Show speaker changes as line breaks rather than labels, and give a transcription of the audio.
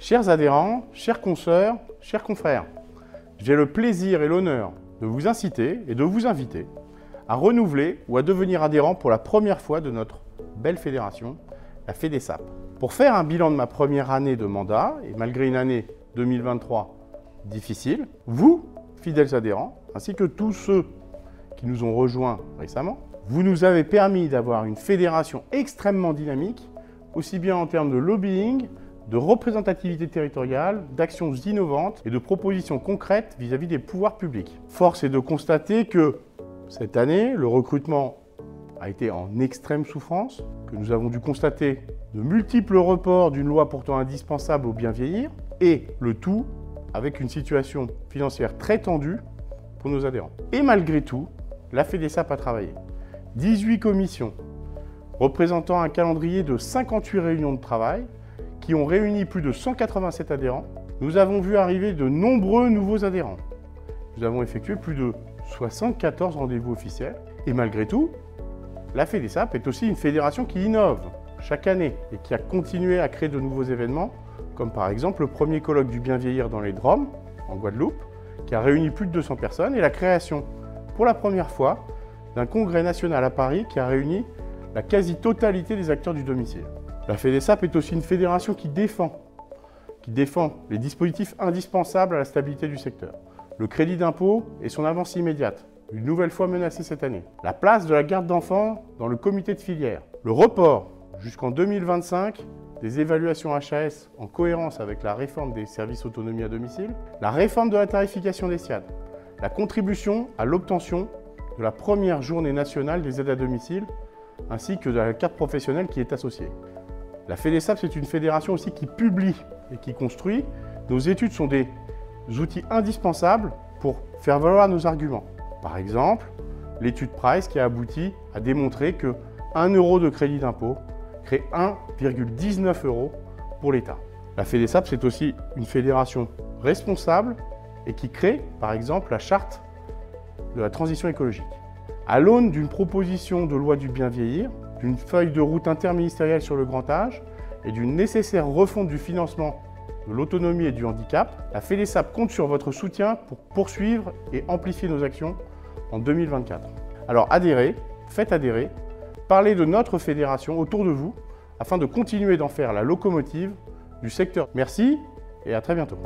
Chers adhérents, chers consoeurs, chers confrères, j'ai le plaisir et l'honneur de vous inciter et de vous inviter à renouveler ou à devenir adhérent pour la première fois de notre belle fédération, la FEDESAP. Pour faire un bilan de ma première année de mandat, et malgré une année 2023 difficile, vous, fidèles adhérents, ainsi que tous ceux qui nous ont rejoints récemment, vous nous avez permis d'avoir une fédération extrêmement dynamique, aussi bien en termes de lobbying, de représentativité territoriale, d'actions innovantes et de propositions concrètes vis-à-vis des pouvoirs publics. Force est de constater que cette année, le recrutement a été en extrême souffrance, que nous avons dû constater de multiples reports d'une loi pourtant indispensable au bien vieillir, et le tout avec une situation financière très tendue pour nos adhérents. Et malgré tout, la FEDESAP a travaillé. 18 commissions, représentant un calendrier de 58 réunions de travail, qui ont réuni plus de 187 adhérents. Nous avons vu arriver de nombreux nouveaux adhérents. Nous avons effectué plus de 74 rendez-vous officiels. Et malgré tout, la FEDESAP est aussi une fédération qui innove chaque année et qui a continué à créer de nouveaux événements, comme par exemple le premier colloque du bien vieillir dans les Drômes, en Guadeloupe, qui a réuni plus de 200 personnes, et la création, pour la première fois, d'un congrès national à Paris qui a réuni la quasi-totalité des acteurs du domicile. La FEDESAP est aussi une fédération qui défend les dispositifs indispensables à la stabilité du secteur. Le crédit d'impôt et son avance immédiate, une nouvelle fois menacée cette année. La place de la garde d'enfants dans le comité de filière. Le report jusqu'en 2025 des évaluations HAS en cohérence avec la réforme des services autonomie à domicile. La réforme de la tarification des SIAD. La contribution à l'obtention de la première journée nationale des aides à domicile, ainsi que de la carte professionnelle qui est associée. La FEDESAP, c'est une fédération aussi qui publie et qui construit. Nos études sont des outils indispensables pour faire valoir nos arguments. Par exemple, l'étude Price qui a abouti à démontrer que 1 euro de crédit d'impôt crée 1,19 € pour l'État. La FEDESAP, c'est aussi une fédération responsable et qui crée, par exemple, la charte de la transition écologique. À l'aune d'une proposition de loi du bien vieillir, d'une feuille de route interministérielle sur le grand âge et d'une nécessaire refonte du financement de l'autonomie et du handicap, la FEDESAP compte sur votre soutien pour poursuivre et amplifier nos actions en 2024. Alors adhérez, faites adhérer, parlez de notre fédération autour de vous afin de continuer d'en faire la locomotive du secteur. Merci et à très bientôt.